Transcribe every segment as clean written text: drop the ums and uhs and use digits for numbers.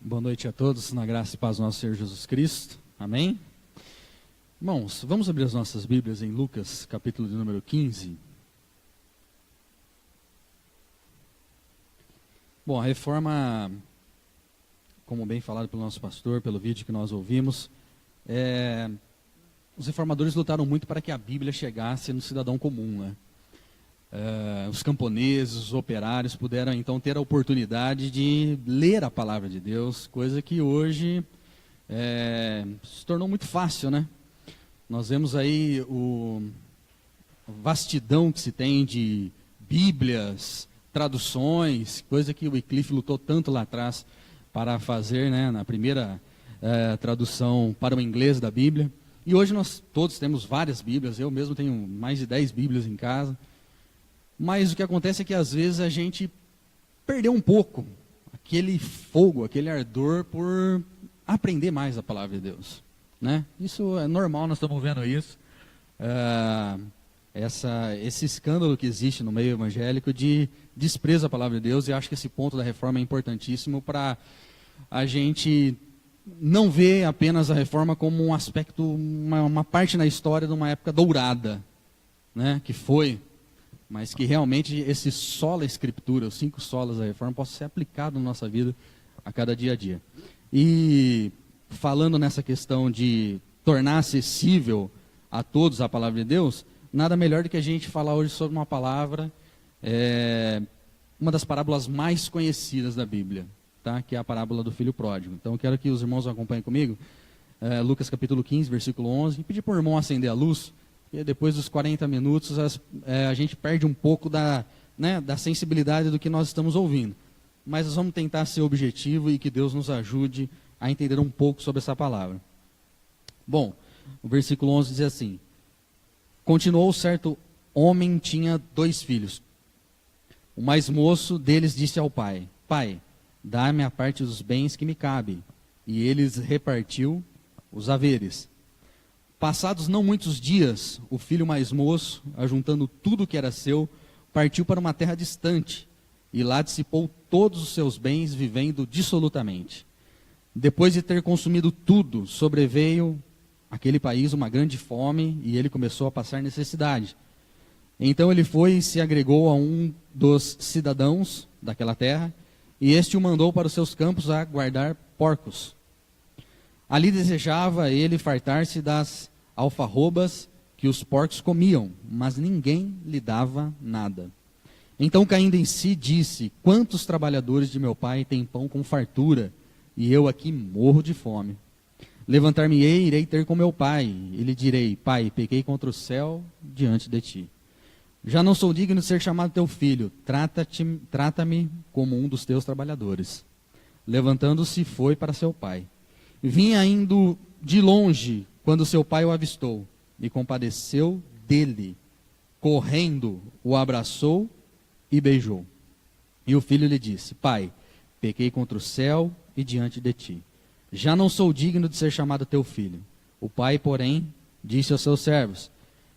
Boa noite a todos, na graça e paz do nosso Senhor Jesus Cristo. Amém? Irmãos, vamos abrir as nossas Bíblias em Lucas, capítulo de número 15. Bom, a reforma, como bem falado pelo nosso pastor, pelo vídeo que nós ouvimos, os reformadores lutaram muito para que a Bíblia chegasse no cidadão comum, né? Os camponeses, os operários puderam então ter a oportunidade de ler a palavra de Deus, coisa que hoje se tornou muito fácil, né? Nós vemos aí a vastidão que se tem de Bíblias, traduções, coisa que o Wycliffe lutou tanto lá atrás para fazer, né, na primeira tradução para o inglês da Bíblia. E hoje nós todos temos várias Bíblias, eu mesmo tenho mais de 10 Bíblias em casa. Mas o que acontece é que às vezes a gente perdeu um pouco aquele fogo, aquele ardor por aprender mais a palavra de Deus, né? Isso é normal, nós estamos vendo isso. Esse escândalo que existe no meio evangélico de desprezo à palavra de Deus, e acho que esse ponto da reforma é importantíssimo para a gente não ver apenas a reforma como um aspecto, uma parte na história de uma época dourada, né, que foi, mas que realmente esse sola escritura, os 5 solas da reforma, possa ser aplicado na nossa vida a cada dia a dia. E falando nessa questão de tornar acessível a todos a palavra de Deus, nada melhor do que a gente falar hoje sobre uma palavra, uma das parábolas mais conhecidas da Bíblia, tá? Que é a parábola do filho pródigo. Então eu quero que os irmãos acompanhem comigo, Lucas capítulo 15, versículo 11, e pedir para o irmão acender a luz. E depois dos 40 minutos a gente perde um pouco da sensibilidade do que nós estamos ouvindo. Mas nós vamos tentar ser objetivo e que Deus nos ajude a entender um pouco sobre essa palavra. Bom, o versículo 11 diz assim: Continuou, certo homem tinha 2 filhos. O mais moço deles disse ao pai: Pai, dá-me a parte dos bens que me cabe. E eles repartiu os haveres. Passados não muitos dias, o filho mais moço, ajuntando tudo que era seu, partiu para uma terra distante, e lá dissipou todos os seus bens, vivendo dissolutamente. Depois de ter consumido tudo, sobreveio àquele país uma grande fome, e ele começou a passar necessidade. Então ele foi e se agregou a um dos cidadãos daquela terra, e este o mandou para os seus campos a guardar porcos. Ali desejava ele fartar-se das alfarrobas que os porcos comiam, mas ninguém lhe dava nada. Então, caindo em si, disse: Quantos trabalhadores de meu pai têm pão com fartura, e eu aqui morro de fome? Levantar-me-ei e irei ter com meu pai, e lhe direi: Pai, pequei contra o céu diante de ti. Já não sou digno de ser chamado teu filho, trata-me como um dos teus trabalhadores. Levantando-se, foi para seu pai. Vinha indo de longe, quando seu pai o avistou, e compadeceu dele. Correndo, o abraçou e beijou. E o filho lhe disse: Pai, pequei contra o céu e diante de ti. Já não sou digno de ser chamado teu filho. O pai, porém, disse aos seus servos: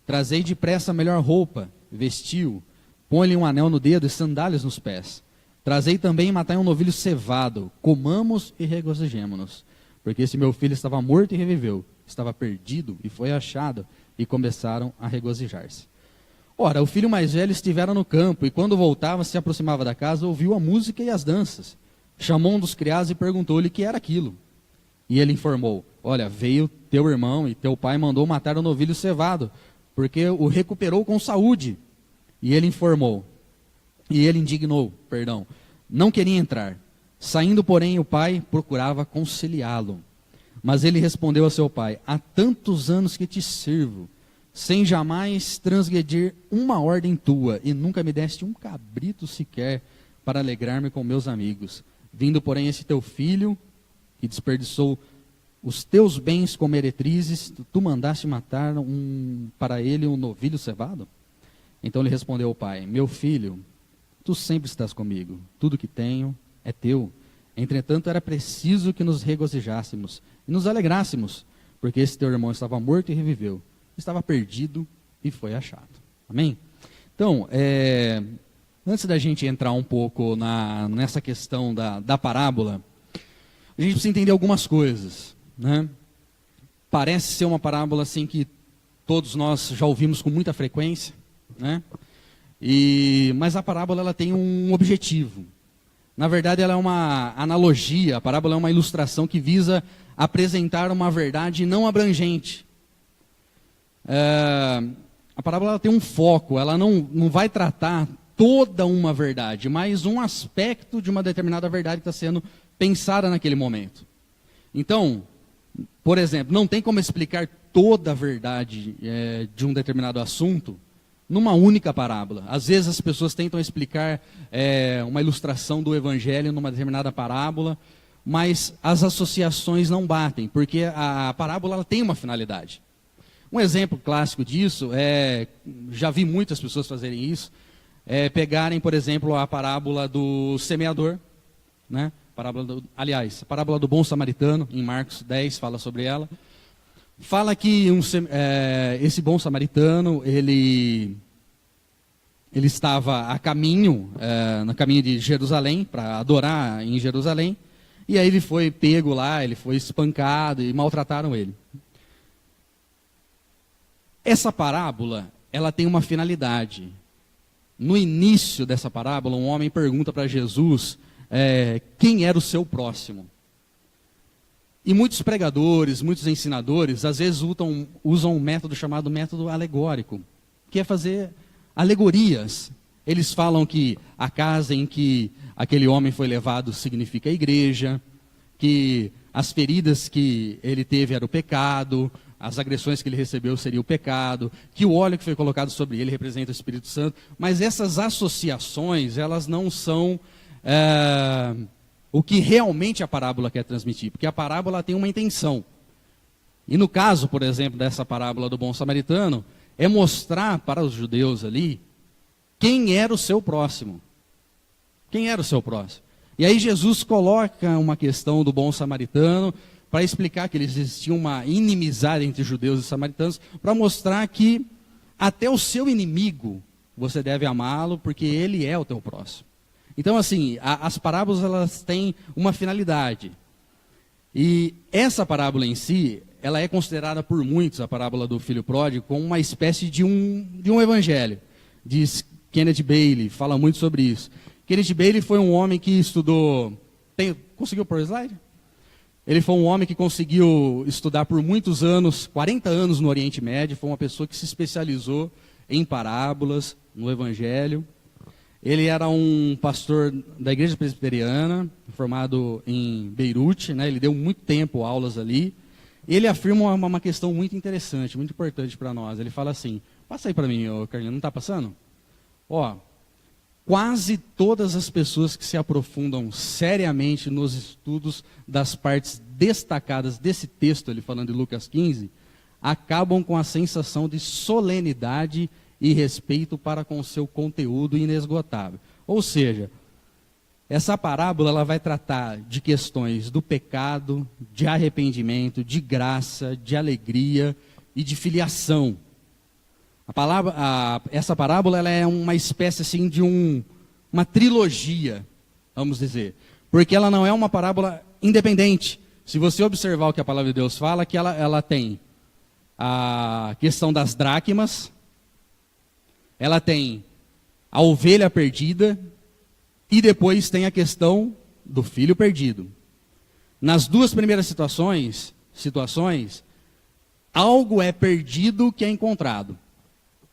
Trazei depressa a melhor roupa, vestiu, põe-lhe um anel no dedo e sandálias nos pés. Trazei também e matai um novilho cevado, comamos e regozijemo-nos. Porque esse meu filho estava morto e reviveu, estava perdido e foi achado, e começaram a regozijar-se. Ora, o filho mais velho estivera no campo, e quando voltava, se aproximava da casa, ouviu a música e as danças. Chamou um dos criados e perguntou-lhe o que era aquilo. E ele informou: Olha, veio teu irmão e teu pai mandou matar o novilho cevado, porque o recuperou com saúde. E ele indignou, não queria entrar. Saindo, porém, o pai procurava conciliá-lo. Mas ele respondeu a seu pai: Há tantos anos que te sirvo, sem jamais transgredir uma ordem tua, e nunca me deste um cabrito sequer para alegrar-me com meus amigos. Vindo, porém, esse teu filho, que desperdiçou os teus bens com meretrizes, tu mandaste matar para ele um novilho cevado? Então lhe respondeu o pai: Meu filho, tu sempre estás comigo, tudo que tenho é teu. Entretanto, era preciso que nos regozijássemos e nos alegrássemos, porque esse teu irmão estava morto e reviveu, estava perdido e foi achado. Amém? Então, antes da gente entrar um pouco nessa questão da parábola, a gente precisa entender algumas coisas, né? Parece ser uma parábola assim que todos nós já ouvimos com muita frequência, né? Mas a parábola ela tem um objetivo. Na verdade, ela é uma analogia, a parábola é uma ilustração que visa apresentar uma verdade não abrangente. A parábola ela tem um foco, ela não vai tratar toda uma verdade, mas um aspecto de uma determinada verdade que está sendo pensada naquele momento. Então, por exemplo, não tem como explicar toda a verdade de um determinado assunto numa única parábola. Às vezes as pessoas tentam explicar uma ilustração do evangelho numa determinada parábola, mas as associações não batem, porque a parábola ela tem uma finalidade. Um exemplo clássico disso já vi muitas pessoas fazerem isso, pegarem, por exemplo, a parábola do semeador, né? A parábola do bom samaritano, em Marcos 10, fala sobre ela. Fala que esse bom samaritano, ele estava no caminho de Jerusalém, para adorar em Jerusalém, e aí ele foi pego lá, ele foi espancado e maltrataram ele. Essa parábola, ela tem uma finalidade. No início dessa parábola, um homem pergunta para Jesus quem era o seu próximo. E muitos pregadores, muitos ensinadores, às vezes usam um método chamado método alegórico, que é fazer alegorias. Eles falam que a casa em que aquele homem foi levado significa a igreja, que as feridas que ele teve era o pecado, as agressões que ele recebeu seria o pecado, que o óleo que foi colocado sobre ele representa o Espírito Santo. Mas essas associações, elas não são o que realmente a parábola quer transmitir, porque a parábola tem uma intenção. E no caso, por exemplo, dessa parábola do bom samaritano, é mostrar para os judeus ali quem era o seu próximo. Quem era o seu próximo? E aí Jesus coloca uma questão do bom samaritano para explicar que existia uma inimizade entre judeus e samaritanos, para mostrar que até o seu inimigo você deve amá-lo, porque ele é o teu próximo. Então, assim, as parábolas elas têm uma finalidade. E essa parábola em si, ela é considerada por muitos, a parábola do filho pródigo, como uma espécie de um evangelho. Diz Kenneth Bailey, fala muito sobre isso. Kenneth Bailey foi um homem que estudou... Conseguiu pôr o slide? Ele foi um homem que conseguiu estudar por muitos anos, 40 anos no Oriente Médio, foi uma pessoa que se especializou em parábolas, no evangelho. Ele era um pastor da igreja presbiteriana, formado em Beirute, né? Ele deu muito tempo aulas ali. Ele afirma uma questão muito interessante, muito importante para nós. Ele fala assim, passa aí para mim, Carlinhos, não está passando? Quase todas as pessoas que se aprofundam seriamente nos estudos das partes destacadas desse texto, ele falando de Lucas 15, acabam com a sensação de solenidade e respeito para com o seu conteúdo inesgotável. Ou seja, essa parábola ela vai tratar de questões do pecado, de arrependimento, de graça, de alegria e de filiação. Essa parábola ela é uma espécie assim, de uma trilogia, vamos dizer. Porque ela não é uma parábola independente. Se você observar o que a palavra de Deus fala, que ela tem a questão das dracmas, ela tem a ovelha perdida e depois tem a questão do filho perdido. Nas duas primeiras situações, algo é perdido que é encontrado.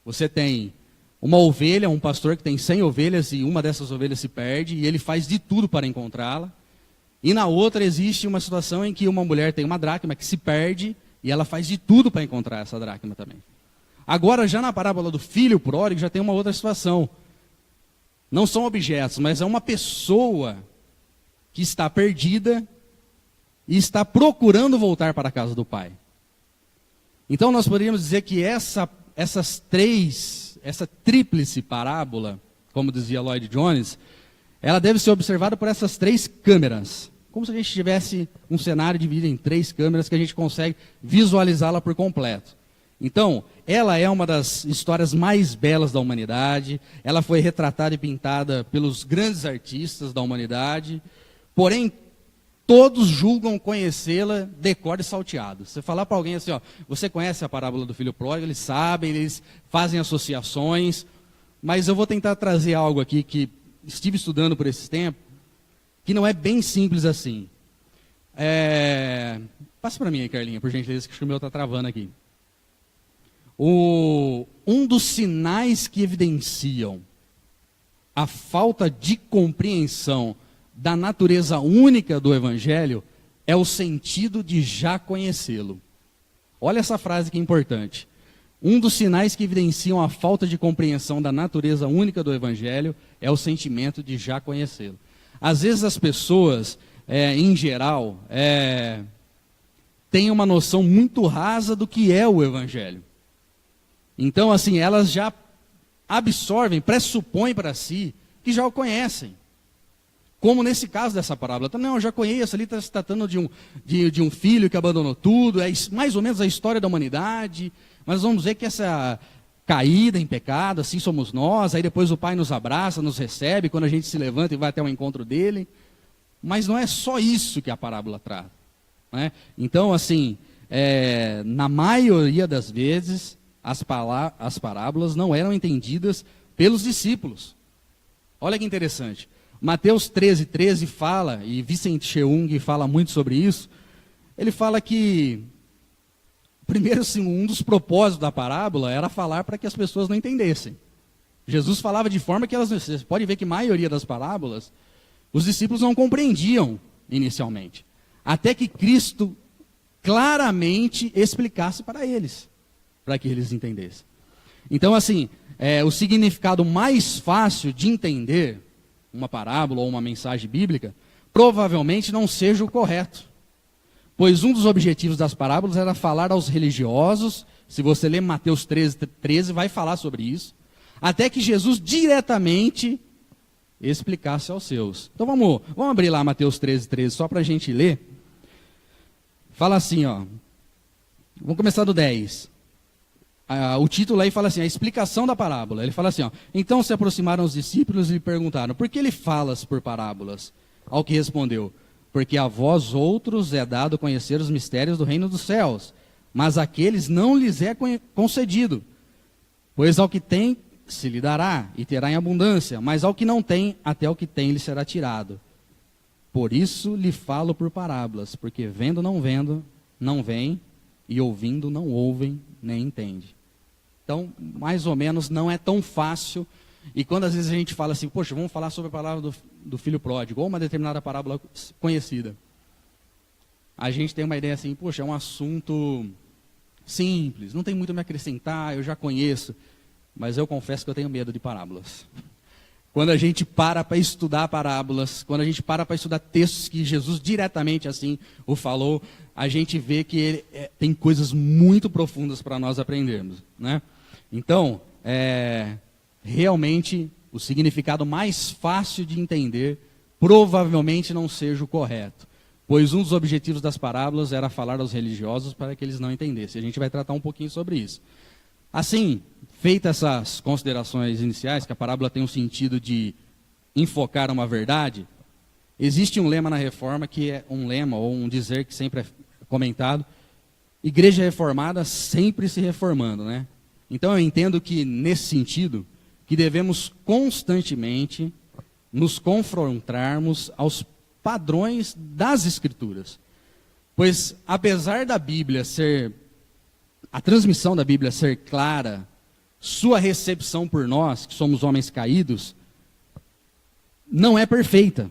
Você tem uma ovelha, um pastor que tem 100 ovelhas e uma dessas ovelhas se perde e ele faz de tudo para encontrá-la. E na outra existe uma situação em que uma mulher tem uma dracma que se perde e ela faz de tudo para encontrar essa dracma também. Agora, já na parábola do filho pródigo, já tem uma outra situação. Não são objetos, mas é uma pessoa que está perdida e está procurando voltar para a casa do pai. Então, nós poderíamos dizer que essa tríplice parábola, como dizia Lloyd Jones, ela deve ser observada por essas 3 câmeras. Como se a gente tivesse um cenário dividido em 3 câmeras que a gente consegue visualizá-la por completo. Então, ela é uma das histórias mais belas da humanidade, ela foi retratada e pintada pelos grandes artistas da humanidade, porém, todos julgam conhecê-la de cor e salteado. Você falar para alguém assim, ó, você conhece a parábola do filho pródigo, eles sabem, eles fazem associações, mas eu vou tentar trazer algo aqui que estive estudando por esse tempo, que não é bem simples assim. Passa para mim aí, Carlinha, por gentileza, que o meu está travando aqui. Um dos sinais que evidenciam a falta de compreensão da natureza única do Evangelho é o sentido de já conhecê-lo. Olha essa frase que é importante. Um dos sinais que evidenciam a falta de compreensão da natureza única do Evangelho é o sentimento de já conhecê-lo. Às vezes as pessoas, em geral, têm uma noção muito rasa do que é o Evangelho. Então, assim, elas já absorvem, pressupõem para si que já o conhecem. Como nesse caso dessa parábola. Então, não, eu já conheço, ali está se tratando de um filho que abandonou tudo, é mais ou menos a história da humanidade, mas vamos ver que essa caída em pecado, assim somos nós, aí depois o Pai nos abraça, nos recebe, quando a gente se levanta e vai até o encontro dele. Mas não é só isso que a parábola trata. Né? Então, assim, na maioria das vezes, as parábolas não eram entendidas pelos discípulos. Olha que interessante. Mateus 13:13 fala, e Vicente Cheung fala muito sobre isso, ele fala que, primeiro, assim, um dos propósitos da parábola era falar para que as pessoas não entendessem. Jesus falava de forma que você pode ver que a maioria das parábolas, os discípulos não compreendiam inicialmente, até que Cristo claramente explicasse para eles, para que eles entendessem. Então, assim, o significado mais fácil de entender uma parábola ou uma mensagem bíblica, provavelmente não seja o correto. Pois um dos objetivos das parábolas era falar aos religiosos, se você ler Mateus 13, vai falar sobre isso, até que Jesus diretamente explicasse aos seus. Então vamos abrir lá Mateus 13, só para a gente ler. Fala assim, ó. Vamos começar do 10. O título aí fala assim, a explicação da parábola. Ele fala assim, ó, então se aproximaram os discípulos e lhe perguntaram, por que ele falas por parábolas? Ao que respondeu, porque a vós outros é dado conhecer os mistérios do reino dos céus, mas àqueles não lhes é concedido. Pois ao que tem se lhe dará e terá em abundância, mas ao que não tem, até o que tem lhe será tirado. Por isso lhe falo por parábolas, porque vendo, não veem, e ouvindo não ouvem, nem entendem. Então, mais ou menos, não é tão fácil. E quando às vezes a gente fala assim, poxa, vamos falar sobre a palavra do filho pródigo, ou uma determinada parábola conhecida. A gente tem uma ideia assim, poxa, é um assunto simples, não tem muito a me acrescentar, eu já conheço. Mas eu confesso que eu tenho medo de parábolas. Quando a gente para estudar parábolas, quando a gente para estudar textos que Jesus diretamente assim o falou, a gente vê que ele tem coisas muito profundas para nós aprendermos, né? Então, realmente, o significado mais fácil de entender provavelmente não seja o correto, pois um dos objetivos das parábolas era falar aos religiosos para que eles não entendessem. A gente vai tratar um pouquinho sobre isso. Assim, feitas essas considerações iniciais, que a parábola tem um sentido de enfocar uma verdade, existe um lema na Reforma, que é um lema, ou um dizer que sempre é comentado, igreja reformada sempre se reformando, né? Então eu entendo que, nesse sentido, que devemos constantemente nos confrontarmos aos padrões das Escrituras. Pois, apesar da Bíblia a transmissão da Bíblia ser clara, sua recepção por nós, que somos homens caídos, não é perfeita.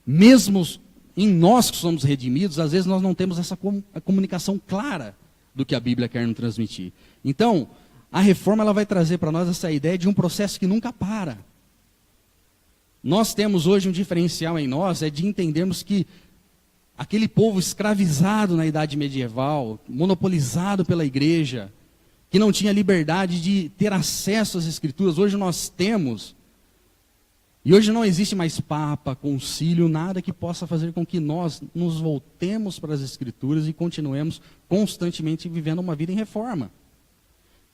Mesmo em nós que somos redimidos, às vezes nós não temos essa comunicação clara do que a Bíblia quer nos transmitir. Então, a reforma ela vai trazer para nós essa ideia de um processo que nunca para. Nós temos hoje um diferencial em nós, é de entendermos que aquele povo escravizado na idade medieval, monopolizado pela igreja, que não tinha liberdade de ter acesso às Escrituras, hoje nós temos. E hoje não existe mais papa, concílio, nada que possa fazer com que nós nos voltemos para as Escrituras e continuemos constantemente vivendo uma vida em reforma.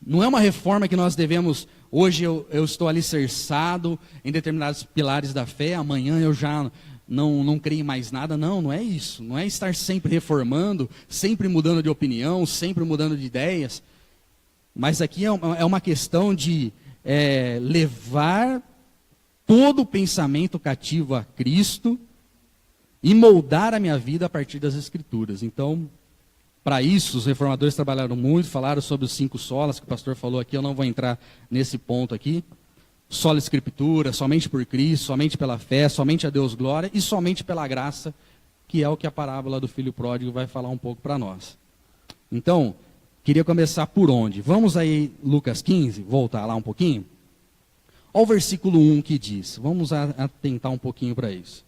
Não é uma reforma que nós devemos, hoje eu estou alicerçado em determinados pilares da fé, amanhã eu já não creio em mais nada. Não, não é isso. Não é estar sempre reformando, sempre mudando de opinião, sempre mudando de ideias. Mas aqui é uma questão de levar todo o pensamento cativo a Cristo e moldar a minha vida a partir das Escrituras. Então, para isso, os reformadores trabalharam muito, falaram sobre os 5 solas que o pastor falou aqui, eu não vou entrar nesse ponto aqui. Sola Escritura, somente por Cristo, somente pela fé, somente a Deus glória e somente pela graça, que é o que a parábola do filho pródigo vai falar um pouco para nós. Então, queria começar por onde? Vamos aí, Lucas 15, voltar lá um pouquinho. Olha o versículo 1 que diz, vamos atentar um pouquinho para isso.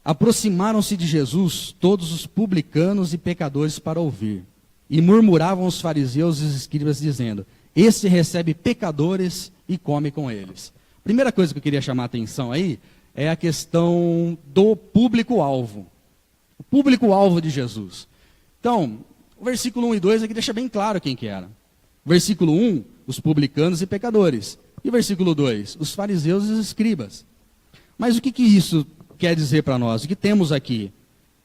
Aproximaram-se de Jesus todos os publicanos e pecadores para ouvir, e murmuravam os fariseus e os escribas dizendo, este recebe pecadores e come com eles. Primeira coisa que eu queria chamar a atenção aí, é a questão do público-alvo. O público-alvo de Jesus. Então, o versículo 1 e 2 aqui deixa bem claro quem que era. Versículo 1, os publicanos e pecadores. E versículo 2, os fariseus e os escribas. Mas o que isso quer dizer para nós? O que temos aqui?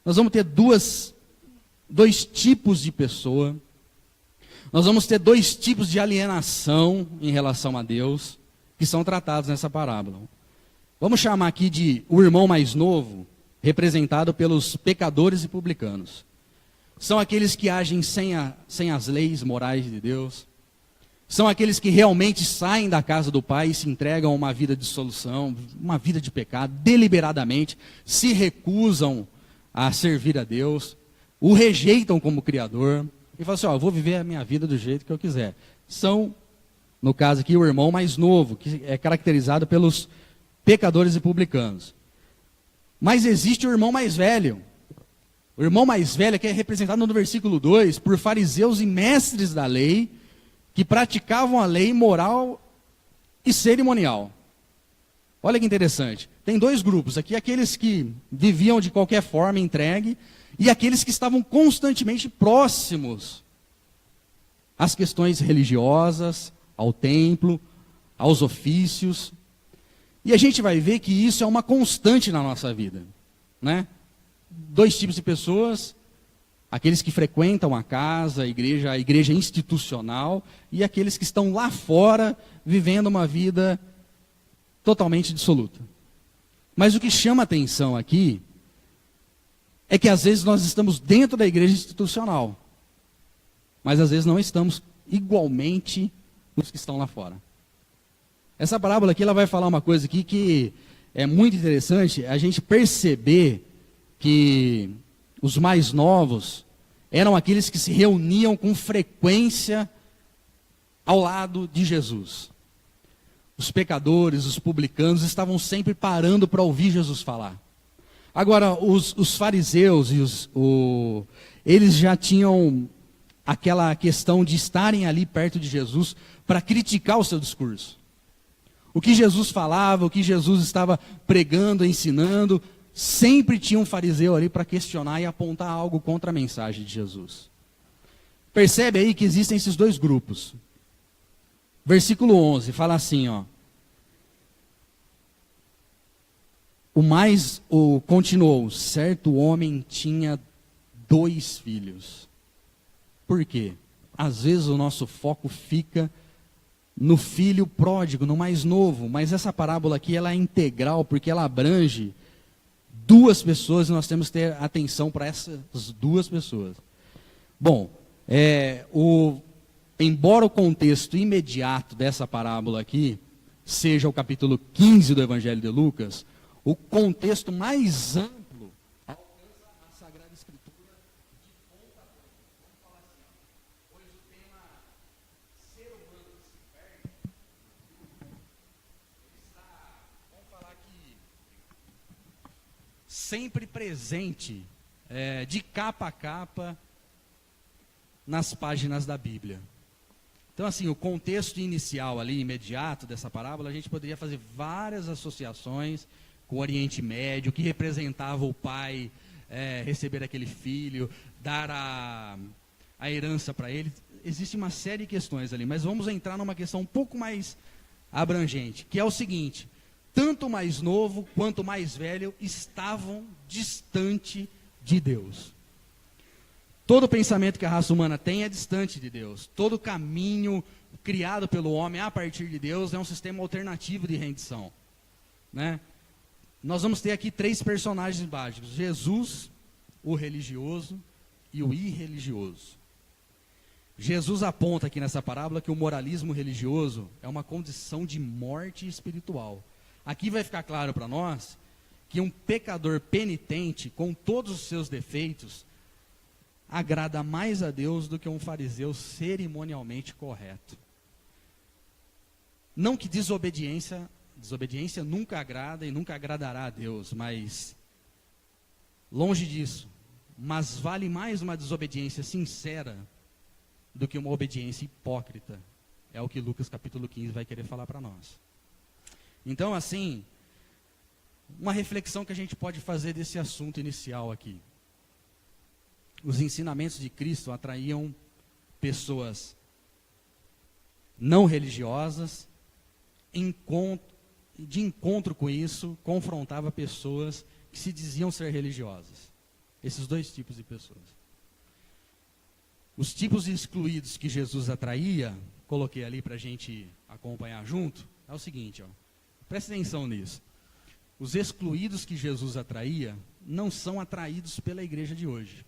Nós vamos ter dois tipos de pessoa. Nós vamos ter 2 tipos de alienação em relação a Deus, que são tratados nessa parábola. Vamos chamar aqui de o irmão mais novo, representado pelos pecadores e publicanos. São aqueles que agem sem as leis morais de Deus. São aqueles que realmente saem da casa do Pai e se entregam a uma vida de dissolução, uma vida de pecado, deliberadamente, se recusam a servir a Deus, o rejeitam como Criador, e falam assim, eu vou viver a minha vida do jeito que eu quiser. São, no caso aqui, o irmão mais novo, que é caracterizado pelos pecadores e publicanos. Mas existe o irmão mais velho. O irmão mais velho, que é representado no versículo 2, por fariseus e mestres da lei, que praticavam a lei moral e cerimonial. Olha que interessante. Tem 2 grupos aqui, aqueles que viviam de qualquer forma entregue, e aqueles que estavam constantemente próximos às questões religiosas, ao templo, aos ofícios. E a gente vai ver que isso é uma constante na nossa vida, né? 2 tipos de pessoas, aqueles que frequentam a casa, a igreja institucional, e aqueles que estão lá fora, vivendo uma vida totalmente dissoluta. Mas o que chama atenção aqui, é que às vezes nós estamos dentro da igreja institucional, mas às vezes não estamos igualmente os que estão lá fora. Essa parábola aqui, ela vai falar uma coisa aqui que é muito interessante, a gente perceber que os mais novos eram aqueles que se reuniam com frequência ao lado de Jesus. Os pecadores, os publicanos estavam sempre parando para ouvir Jesus falar. Agora, os fariseus, eles já tinham aquela questão de estarem ali perto de Jesus para criticar o seu discurso. O que Jesus falava, o que Jesus estava pregando, ensinando, sempre tinha um fariseu ali para questionar e apontar algo contra a mensagem de Jesus. Percebe aí que existem esses 2 grupos. Versículo 11 fala assim, ó. Continuou, certo homem tinha 2 filhos. Por quê? Às vezes o nosso foco fica no filho pródigo, no mais novo, mas essa parábola aqui ela é integral, porque ela abrange 2 pessoas e nós temos que ter atenção para essas 2 pessoas. Bom, embora o contexto imediato dessa parábola aqui seja o capítulo 15 do Evangelho de Lucas, o contexto mais amplo alcança a Sagrada Escritura de ponta a ponta. Vamos falar assim, pois o tema ser humano que se perde, ele está, vamos falar que, sempre presente, de capa a capa, nas páginas da Bíblia. Então, assim, o contexto inicial ali, imediato dessa parábola, a gente poderia fazer várias associações com o Oriente Médio, que representava o pai receber aquele filho, dar a herança para ele. Existe uma série de questões ali, mas vamos entrar numa questão um pouco mais abrangente, que é o seguinte: tanto mais novo quanto mais velho, estavam distante de Deus. Todo pensamento que a raça humana tem é distante de Deus. Todo caminho criado pelo homem a partir de Deus é um sistema alternativo de rendição, né? Nós vamos ter aqui 3 personagens básicos: Jesus, o religioso e o irreligioso. Jesus aponta aqui nessa parábola que o moralismo religioso é uma condição de morte espiritual. Aqui vai ficar claro para nós que um pecador penitente, com todos os seus defeitos, agrada mais a Deus do que um fariseu cerimonialmente correto. Não que desobediência nunca agrada e nunca agradará a Deus, mas longe disso. Mas vale mais uma desobediência sincera do que uma obediência hipócrita. É o que Lucas capítulo 15 vai querer falar para nós. Então, assim, uma reflexão que a gente pode fazer desse assunto inicial aqui. Os ensinamentos de Cristo atraíam pessoas não religiosas, de encontro com isso, confrontava pessoas que se diziam ser religiosas. Esses 2 tipos de pessoas. Os tipos excluídos que Jesus atraía, coloquei ali para a gente acompanhar junto, é o seguinte, ó, presta atenção nisso. Os excluídos que Jesus atraía não são atraídos pela igreja de hoje.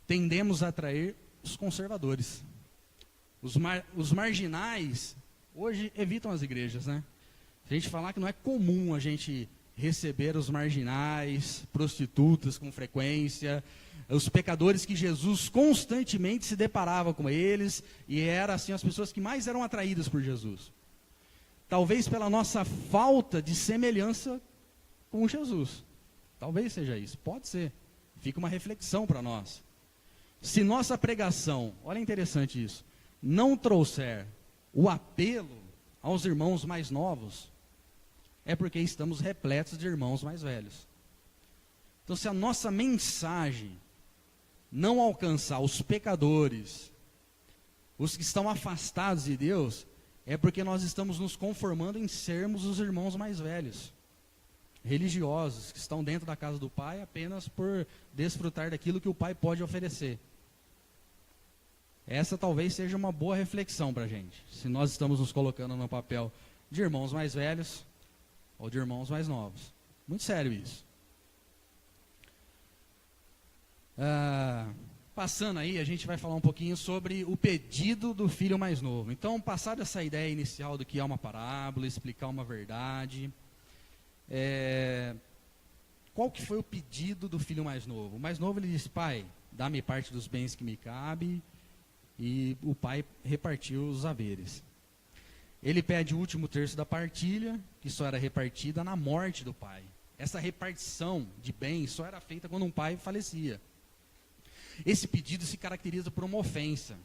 Tendemos a atrair os conservadores. Os marginais, hoje, evitam as igrejas, né? Se a gente falar que não é comum a gente receber os marginais, prostitutas com frequência, os pecadores que Jesus constantemente se deparava com eles, e eram assim as pessoas que mais eram atraídas por Jesus. Talvez pela nossa falta de semelhança com Jesus. Talvez seja isso, pode ser. Fica uma reflexão para nós. Se nossa pregação, olha interessante isso, não trouxer o apelo aos irmãos mais novos, é porque estamos repletos de irmãos mais velhos. Então, se a nossa mensagem não alcançar os pecadores, os que estão afastados de Deus, é porque nós estamos nos conformando em sermos os irmãos mais velhos, religiosos, que estão dentro da casa do Pai apenas por desfrutar daquilo que o Pai pode oferecer. Essa talvez seja uma boa reflexão para a gente, se nós estamos nos colocando no papel de irmãos mais velhos ou de irmãos mais novos. Muito sério isso. Passando aí, a gente vai falar um pouquinho sobre o pedido do filho mais novo. Então, passada essa ideia inicial do que é uma parábola, explicar uma verdade, qual que foi o pedido do filho mais novo? O mais novo, ele disse: pai, dá-me parte dos bens que me cabe, e o pai repartiu os haveres. Ele pede o último terço da partilha, que só era repartida na morte do pai. Essa repartição de bens só era feita quando um pai falecia. Esse pedido se caracteriza por uma ofensa.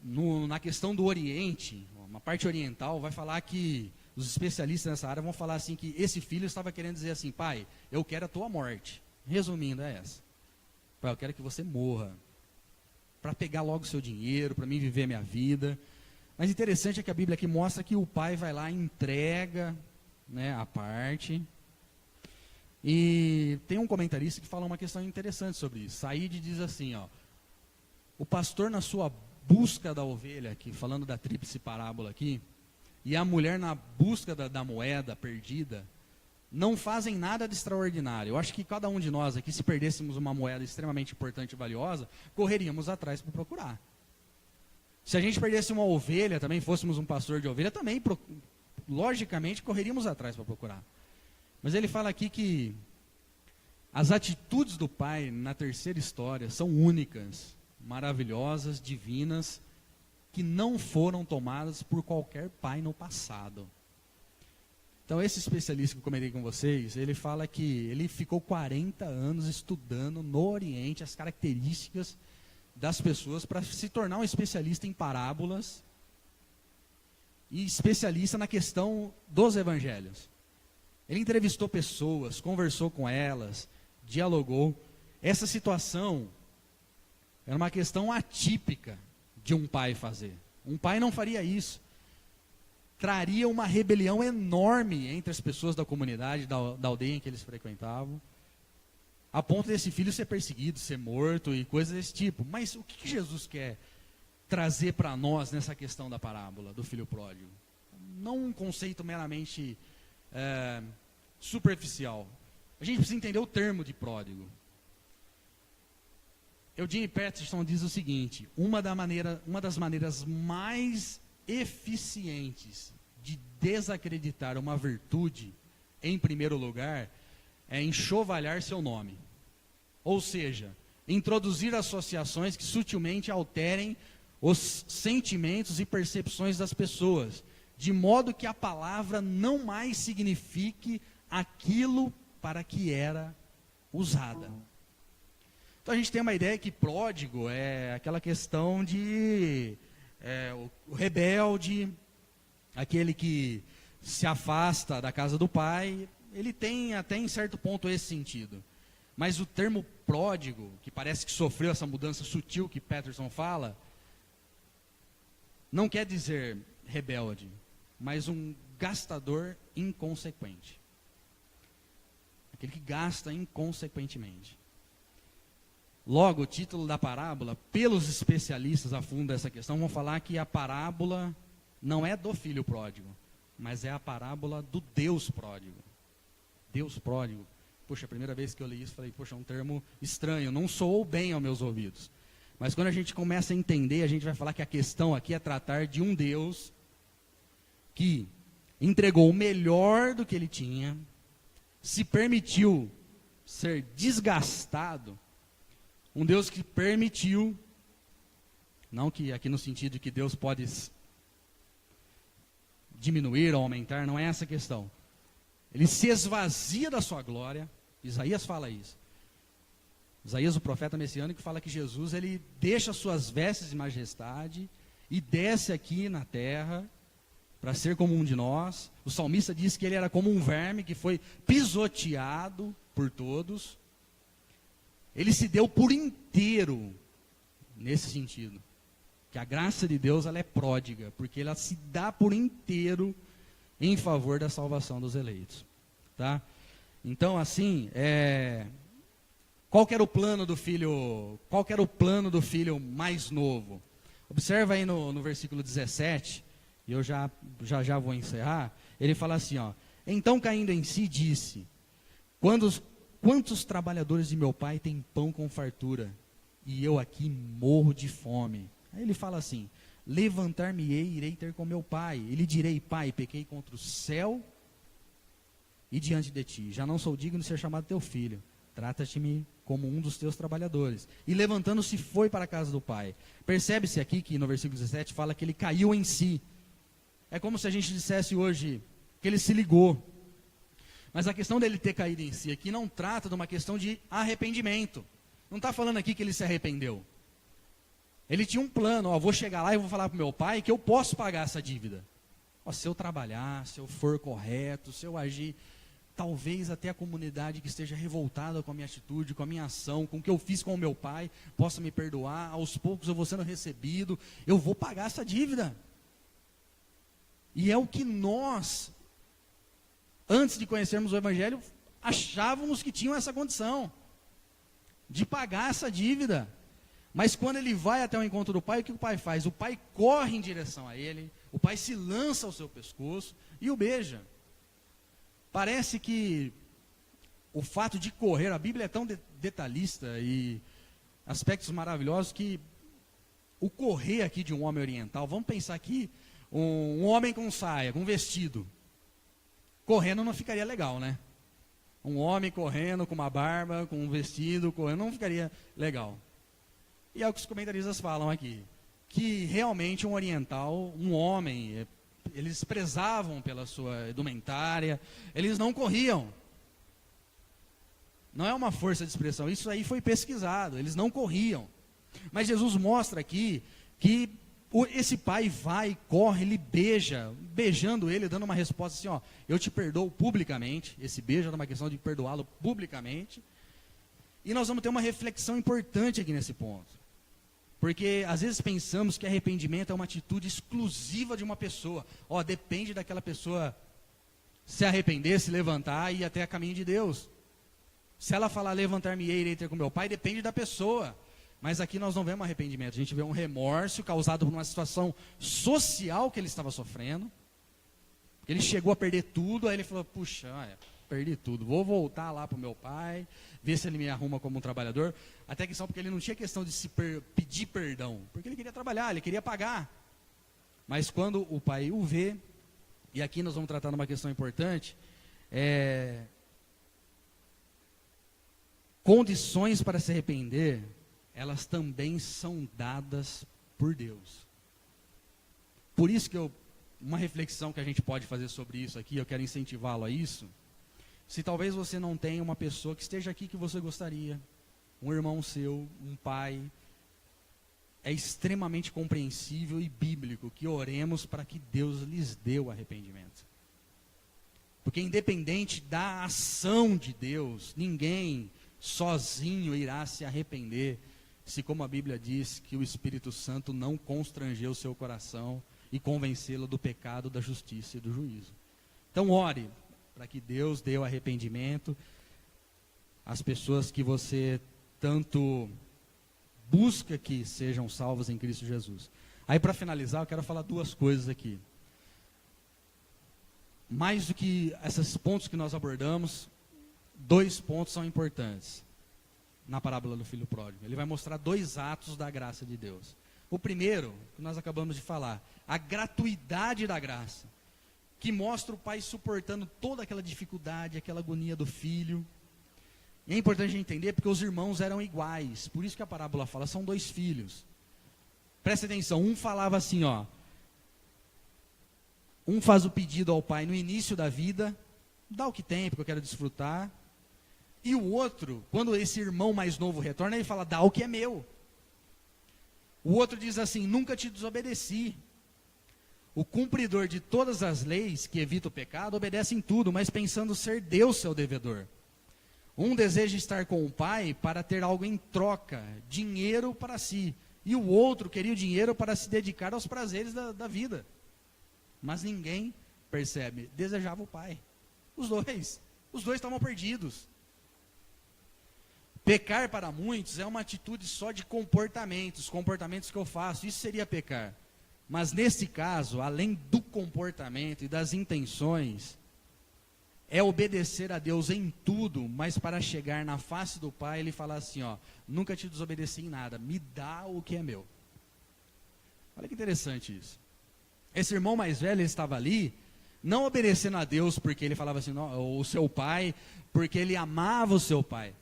Na questão do Oriente, uma parte oriental, vai falar que, os especialistas nessa área vão falar assim, que esse filho estava querendo dizer assim: pai, eu quero a tua morte. Resumindo, é essa. Pai, eu quero que você morra, para pegar logo o seu dinheiro, para mim viver a minha vida. Mas interessante é que a Bíblia aqui mostra que o pai vai lá e entrega, né, a parte. E tem um comentarista que fala uma questão interessante sobre isso. Saíde diz assim, ó: o pastor na sua busca da ovelha, aqui, falando da tríplice parábola aqui, e a mulher na busca da moeda perdida, não fazem nada de extraordinário. Eu acho que cada um de nós aqui, se perdêssemos uma moeda extremamente importante e valiosa, correríamos atrás para procurar. Se a gente perdesse uma ovelha, também fôssemos um pastor de ovelha, também, logicamente, correríamos atrás para procurar. Mas ele fala aqui que as atitudes do pai na terceira história são únicas, maravilhosas, divinas, que não foram tomadas por qualquer pai no passado. Então, esse especialista que eu comentei com vocês, ele fala que ele ficou 40 anos estudando no Oriente as características das pessoas para se tornar um especialista em parábolas e especialista na questão dos evangelhos. Ele entrevistou pessoas, conversou com elas, dialogou. Essa situação era uma questão atípica de um pai fazer. Um pai não faria isso. traria uma rebelião enorme entre as pessoas da comunidade, da aldeia em que eles frequentavam, a ponto desse filho ser perseguido, ser morto e coisas desse tipo. Mas o que Jesus quer trazer para nós nessa questão da parábola do filho pródigo? Não um conceito meramente superficial. A gente precisa entender o termo de pródigo. Eugene Peterson diz o seguinte: uma das maneiras mais eficientes de desacreditar uma virtude, em primeiro lugar, é enxovalhar seu nome. Ou seja, introduzir associações que sutilmente alterem os sentimentos e percepções das pessoas, de modo que a palavra não mais signifique aquilo para que era usada. Então a gente tem uma ideia que pródigo é aquela questão de o rebelde, aquele que se afasta da casa do pai. Ele tem até em certo ponto esse sentido. Mas o termo pródigo, que parece que sofreu essa mudança sutil que Peterson fala, não quer dizer rebelde, mas um gastador inconsequente. Aquele que gasta inconsequentemente. Logo, o título da parábola, pelos especialistas a fundo dessa questão, vão falar que a parábola não é do filho pródigo, mas é a parábola do Deus pródigo. Deus pródigo. Poxa, a primeira vez que eu li isso, falei, poxa, é um termo estranho, não soou bem aos meus ouvidos. Mas quando a gente começa a entender, a gente vai falar que a questão aqui é tratar de um Deus que entregou o melhor do que ele tinha, se permitiu ser desgastado. Um Deus que permitiu, não que aqui no sentido de que Deus pode diminuir ou aumentar, não é essa a questão. Ele se esvazia da sua glória. Isaías fala isso. Isaías, o profeta messiânico, fala que Jesus, ele deixa suas vestes de majestade e desce aqui na terra para ser como um de nós. O salmista diz que ele era como um verme que foi pisoteado por todos. Ele se deu por inteiro nesse sentido. Que a graça de Deus, ela é pródiga, porque ela se dá por inteiro em favor da salvação dos eleitos. Tá? Então, assim, qual que era o plano do filho? Qual que era o plano do filho mais novo? Observa aí no versículo 17, e eu já vou encerrar. Ele fala assim, ó: então caindo em si disse: quantos trabalhadores de meu pai têm pão com fartura, e eu aqui morro de fome? Aí ele fala assim: levantar-me-ei e irei ter com meu pai. E lhe direi: pai, pequei contra o céu e diante de ti. Já não sou digno de ser chamado teu filho. Trata-te-me como um dos teus trabalhadores. E levantando-se foi para a casa do pai. Percebe-se aqui que no versículo 17 fala que ele caiu em si. É como se a gente dissesse hoje que ele se ligou. Mas a questão dele ter caído em si aqui não trata de uma questão de arrependimento. Não está falando aqui que ele se arrependeu. Ele tinha um plano: ó, vou chegar lá e vou falar para o meu pai que eu posso pagar essa dívida. Ó, se eu trabalhar, se eu for correto, se eu agir, talvez até a comunidade que esteja revoltada com a minha atitude, com a minha ação, com o que eu fiz com o meu pai, possa me perdoar. Aos poucos eu vou sendo recebido, eu vou pagar essa dívida. E é o que nós, antes de conhecermos o Evangelho, achávamos que tinham essa condição de pagar essa dívida. Mas quando ele vai até o encontro do pai, o que o pai faz? O pai corre em direção a ele, o pai se lança ao seu pescoço e o beija. Parece que o fato de correr, a Bíblia é tão detalhista e aspectos maravilhosos que o correr aqui de um homem oriental, vamos pensar aqui, um homem com saia, com vestido, correndo não ficaria legal, né? Um homem correndo com uma barba, com um vestido, correndo, não ficaria legal. E é o que os comentaristas falam aqui, que realmente um oriental, um homem, eles prezavam pela sua indumentária, eles não corriam. Não é uma força de expressão, isso aí foi pesquisado, eles não corriam. Mas Jesus mostra aqui que esse pai vai, corre, ele beija, beijando ele, dando uma resposta assim, ó: eu te perdoo publicamente. Esse beijo é uma questão de perdoá-lo publicamente. E nós vamos ter uma reflexão importante aqui nesse ponto. Porque às vezes pensamos que arrependimento é uma atitude exclusiva de uma pessoa. Depende daquela pessoa se arrepender, se levantar e ir até a caminho de Deus. Se ela falar levantar-me-ei e irei ter com meu pai, depende da pessoa. Mas aqui nós não vemos arrependimento, a gente vê um remorso causado por uma situação social que ele estava sofrendo. Ele chegou a perder tudo, aí ele falou, puxa, perdi tudo, vou voltar lá para o meu pai, ver se ele me arruma como um trabalhador. Até que só porque ele não tinha questão de pedir perdão, porque ele queria trabalhar, ele queria pagar. Mas quando o pai o vê, e aqui nós vamos tratar de uma questão importante, condições para se arrepender, elas também são dadas por Deus. Por isso que uma reflexão que a gente pode fazer sobre isso aqui, eu quero incentivá-lo a isso. Se talvez você não tenha uma pessoa que esteja aqui que você gostaria, um irmão seu, um pai, é extremamente compreensível e bíblico que oremos para que Deus lhes dê o arrependimento. Porque independente da ação de Deus, ninguém sozinho irá se arrepender, se como a Bíblia diz, que o Espírito Santo não constrangeu o seu coração e convencê-lo do pecado, da justiça e do juízo. Então ore para que Deus dê o arrependimento às pessoas que você tanto busca que sejam salvas em Cristo Jesus. Aí para finalizar, eu quero falar duas coisas aqui. Mais do que esses pontos que nós abordamos, 2 pontos são importantes na parábola do filho pródigo. Ele vai mostrar 2 atos da graça de Deus. O primeiro, que nós acabamos de falar, a gratuidade da graça, que mostra o pai suportando toda aquela dificuldade, aquela agonia do filho. E é importante a gente entender, porque os irmãos eram iguais, por isso que a parábola fala, são 2 filhos. Presta atenção, um falava assim, um faz o pedido ao pai no início da vida, dá o que tem, porque eu quero desfrutar. E o outro, quando esse irmão mais novo retorna, ele fala, dá o que é meu. O outro diz assim, nunca te desobedeci. O cumpridor de todas as leis que evita o pecado, obedece em tudo, mas pensando ser Deus seu devedor. Um deseja estar com o pai para ter algo em troca, dinheiro para si. E o outro queria o dinheiro para se dedicar aos prazeres da vida. Mas ninguém percebe, desejava o pai. Os dois estavam perdidos. Pecar para muitos é uma atitude só de comportamentos que eu faço, isso seria pecar. Mas nesse caso, além do comportamento e das intenções, é obedecer a Deus em tudo, mas para chegar na face do Pai, ele fala assim, nunca te desobedeci em nada, me dá o que é meu. Olha que interessante isso. Esse irmão mais velho, ele estava ali, não obedecendo a Deus porque ele falava assim, o seu pai, porque ele amava o seu pai.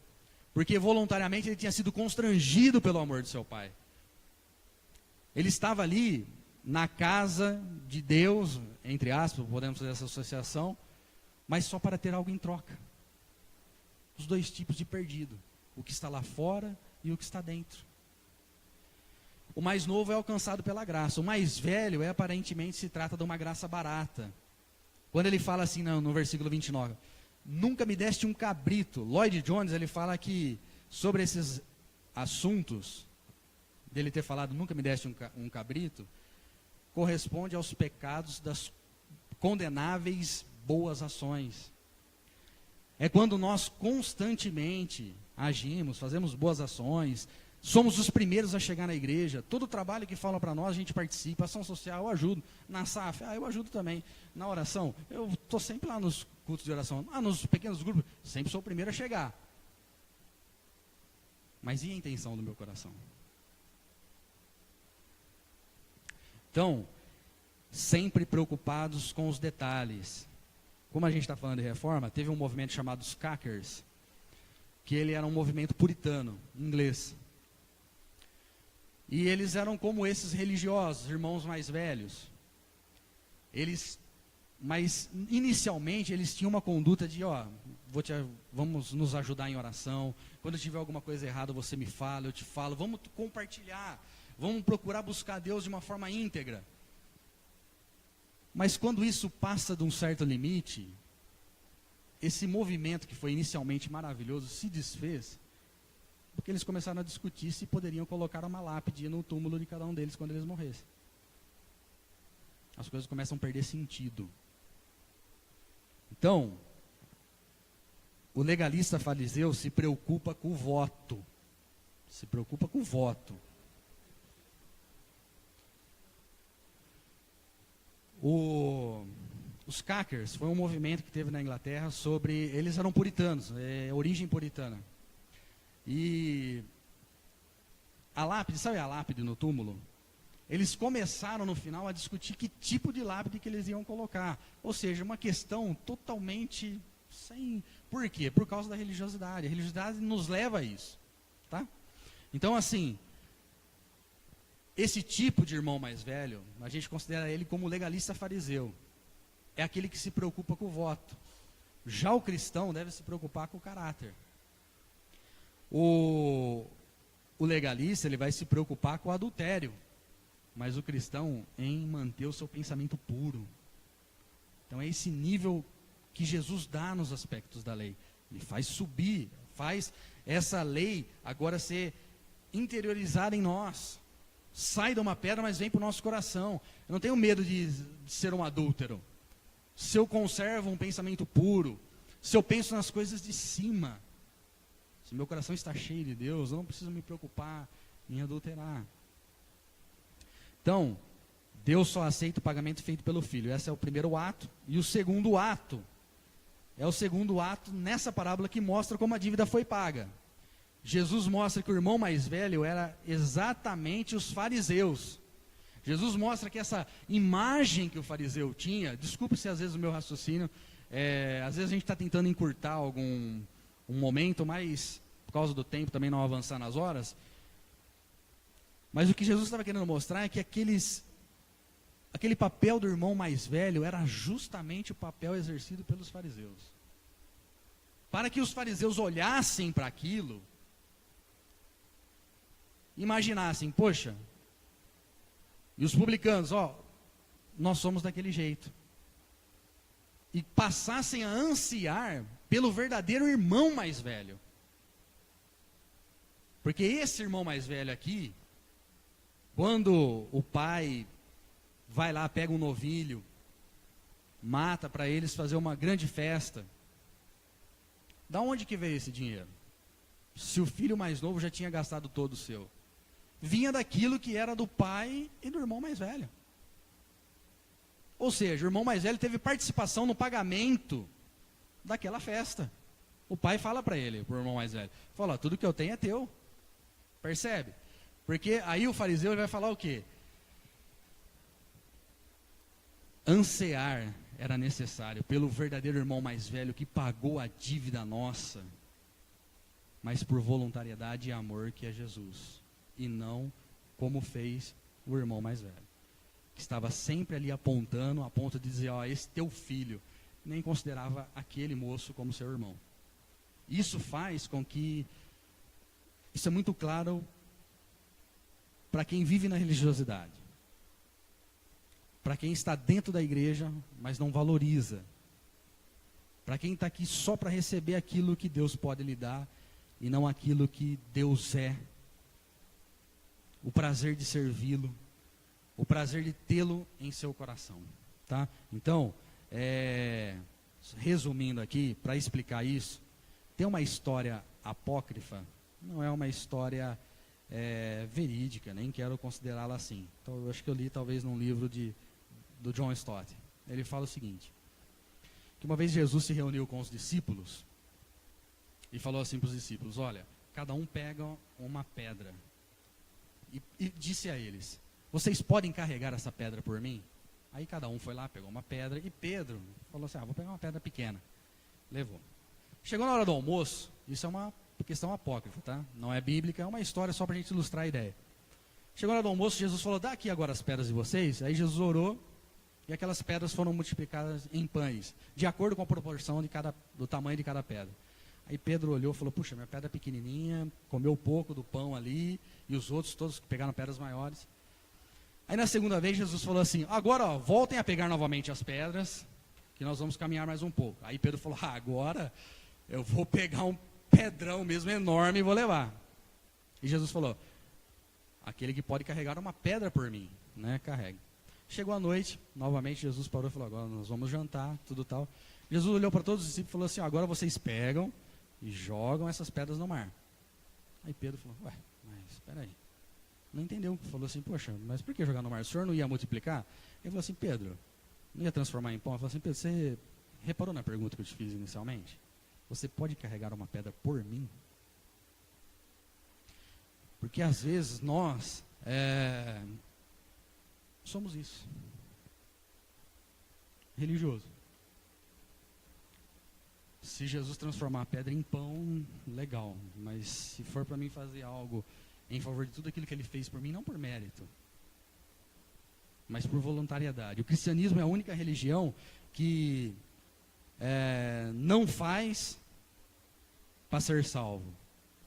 Porque voluntariamente ele tinha sido constrangido pelo amor do seu pai. Ele estava ali na casa de Deus, entre aspas, podemos fazer essa associação, mas só para ter algo em troca. Os 2 tipos de perdido, o que está lá fora e o que está dentro. O mais novo é alcançado pela graça, o mais velho aparentemente se trata de uma graça barata. Quando ele fala assim no versículo 29, nunca me deste um cabrito. Lloyd Jones, ele fala que sobre esses assuntos, dele ter falado nunca me deste um cabrito, corresponde aos pecados das condenáveis boas ações. É quando nós constantemente agimos, fazemos boas ações, somos os primeiros a chegar na igreja, todo o trabalho que falam para nós a gente participa, ação social eu ajudo, na SAF, eu ajudo também, na oração, eu estou sempre lá nos cultos de oração, nos pequenos grupos, sempre sou o primeiro a chegar. Mas e a intenção do meu coração? Então, sempre preocupados com os detalhes. Como a gente está falando de reforma, teve um movimento chamado os Quakers, que ele era um movimento puritano, inglês. E eles eram como esses religiosos, irmãos mais velhos. Mas inicialmente eles tinham uma conduta de, vamos nos ajudar em oração, quando tiver alguma coisa errada você me fala, eu te falo, vamos compartilhar, vamos procurar buscar Deus de uma forma íntegra. Mas quando isso passa de um certo limite, esse movimento que foi inicialmente maravilhoso se desfez, porque eles começaram a discutir se poderiam colocar uma lápide no túmulo de cada um deles quando eles morressem. As coisas começam a perder sentido. Então, o legalista fariseu se preocupa com o voto. Se preocupa com o voto. Os Quakers foi um movimento que teve na Inglaterra sobre... Eles eram puritanos, origem puritana. E a lápide, sabe a lápide no túmulo? Eles começaram no final a discutir que tipo de lápide que eles iam colocar. Ou seja, uma questão totalmente sem... Por quê? Por causa da religiosidade. A religiosidade nos leva a isso. Tá? Então, assim, esse tipo de irmão mais velho, a gente considera ele como legalista fariseu. É aquele que se preocupa com o voto. Já o cristão deve se preocupar com o caráter. O legalista, ele vai se preocupar com o adultério. Mas o cristão em manter o seu pensamento puro. Então é esse nível que Jesus dá nos aspectos da lei. Ele faz subir, faz essa lei agora ser interiorizada em nós. Sai de uma pedra, mas vem para o nosso coração. Eu não tenho medo de ser um adúltero. Se eu conservo um pensamento puro, se eu penso nas coisas de cima, se meu coração está cheio de Deus, eu não preciso me preocupar em adulterar. Então, Deus só aceita o pagamento feito pelo Filho. Esse é o primeiro ato. E o segundo ato, é o segundo ato nessa parábola que mostra como a dívida foi paga. Jesus mostra que o irmão mais velho era exatamente os fariseus. Jesus mostra que essa imagem que o fariseu tinha, desculpe se às vezes o meu raciocínio, às vezes a gente está tentando encurtar um momento, mas por causa do tempo também não avançar nas horas. Mas o que Jesus estava querendo mostrar é que aquele papel do irmão mais velho era justamente o papel exercido pelos fariseus. Para que os fariseus olhassem para aquilo, imaginassem, poxa, e os publicanos, nós somos daquele jeito. E passassem a ansiar pelo verdadeiro irmão mais velho. Porque esse irmão mais velho aqui, quando o pai vai lá, pega um novilho, mata para eles fazer uma grande festa, da onde que veio esse dinheiro? Se o filho mais novo já tinha gastado todo o seu. Vinha daquilo que era do pai e do irmão mais velho. Ou seja, o irmão mais velho teve participação no pagamento daquela festa. O pai fala para ele, para o irmão mais velho, fala, tudo que eu tenho é teu. Percebe? Porque aí o fariseu ele vai falar o quê? Ansiar era necessário pelo verdadeiro irmão mais velho que pagou a dívida nossa, mas por voluntariedade e amor que é Jesus. E não como fez o irmão mais velho. Que estava sempre ali apontando, a ponto de dizer, esse teu filho. Nem considerava aquele moço como seu irmão. Isso faz com que, isso é muito claro para quem vive na religiosidade. Para quem está dentro da igreja, mas não valoriza. Para quem está aqui só para receber aquilo que Deus pode lhe dar, e não aquilo que Deus é. O prazer de servi-lo, o prazer de tê-lo em seu coração. Tá? Então, resumindo aqui, para explicar isso, tem uma história apócrifa, não é uma história verídica, nem quero considerá-la assim. Então, eu acho que eu li talvez num livro do John Stott. Ele fala o seguinte, que uma vez Jesus se reuniu com os discípulos, e falou assim para os discípulos, olha, cada um pega uma pedra, e disse a eles, vocês podem carregar essa pedra por mim? Aí cada um foi lá, pegou uma pedra, e Pedro falou assim, vou pegar uma pedra pequena. Levou. Chegou na hora do almoço, isso é uma questão apócrifa, tá? Não é bíblica, é uma história só para a gente ilustrar a ideia. Chegou na hora do almoço, Jesus falou, dá aqui agora as pedras de vocês. Aí Jesus orou, e aquelas pedras foram multiplicadas em pães, de acordo com a proporção do tamanho de cada pedra. Aí Pedro olhou e falou, puxa, minha pedra é pequenininha, comeu pouco do pão ali, e os outros todos pegaram pedras maiores. Aí na segunda vez Jesus falou assim, agora voltem a pegar novamente as pedras, que nós vamos caminhar mais um pouco. Aí Pedro falou, agora eu vou pegar um pedrão mesmo enorme e vou levar. E Jesus falou, aquele que pode carregar uma pedra por mim, né, carregue. Chegou a noite, novamente Jesus parou e falou, agora nós vamos jantar, tudo tal. Jesus olhou para todos os discípulos e falou assim, agora vocês pegam e jogam essas pedras no mar. Aí Pedro falou, ué, mas espera aí. Não entendeu, falou assim, poxa, mas por que jogar no mar? O senhor não ia multiplicar? Ele falou assim, Pedro, não ia transformar em pão? Ele falou assim, Pedro, você reparou na pergunta que eu te fiz inicialmente? Você pode carregar uma pedra por mim? Porque às vezes nós somos isso. Religioso. Se Jesus transformar a pedra em pão, legal. Mas se for para mim fazer algo em favor de tudo aquilo que ele fez por mim, não por mérito, mas por voluntariedade. O cristianismo é a única religião que não faz para ser salvo,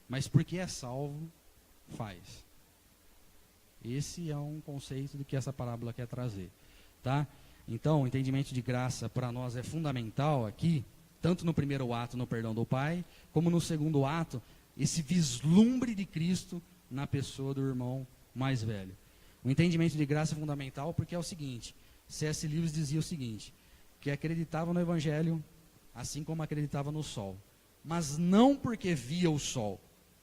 mas porque é salvo, faz. Esse é um conceito do que essa parábola quer trazer, tá? Então, o entendimento de graça para nós é fundamental aqui, tanto no primeiro ato, no perdão do Pai, como no segundo ato, esse vislumbre de Cristo na pessoa do irmão mais velho. O entendimento de graça é fundamental porque é o seguinte, C.S. Lewis dizia o seguinte, que acreditava no Evangelho assim como acreditava no sol, mas não porque via o sol,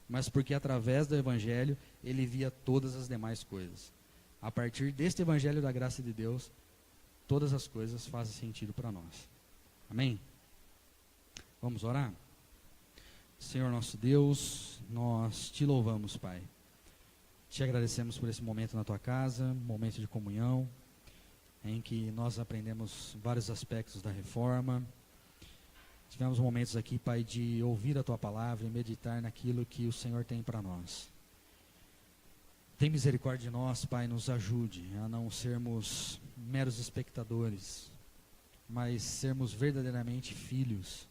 mas porque através do Evangelho ele via todas as demais coisas. A partir deste Evangelho da graça de Deus, todas as coisas fazem sentido para nós. Amém? Vamos orar? Senhor nosso Deus, nós te louvamos, Pai. Te agradecemos por esse momento na tua casa, momento de comunhão, em que nós aprendemos vários aspectos da reforma. Tivemos momentos aqui, Pai, de ouvir a tua palavra e meditar naquilo que o Senhor tem para nós. Tem misericórdia de nós, Pai, nos ajude a não sermos meros espectadores, mas sermos verdadeiramente filhos.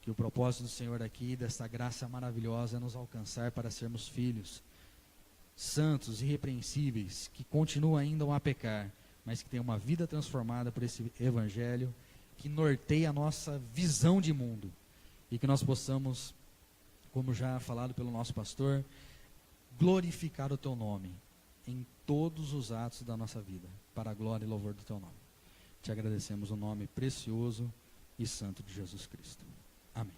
Que o propósito do Senhor aqui, dessa graça maravilhosa, é nos alcançar para sermos filhos, santos, irrepreensíveis, que continuam ainda a pecar, mas que têm uma vida transformada por esse Evangelho, que norteia a nossa visão de mundo, e que nós possamos, como já falado pelo nosso pastor, glorificar o teu nome em todos os atos da nossa vida, para a glória e louvor do teu nome. Te agradecemos o nome precioso e santo de Jesus Cristo. Amém.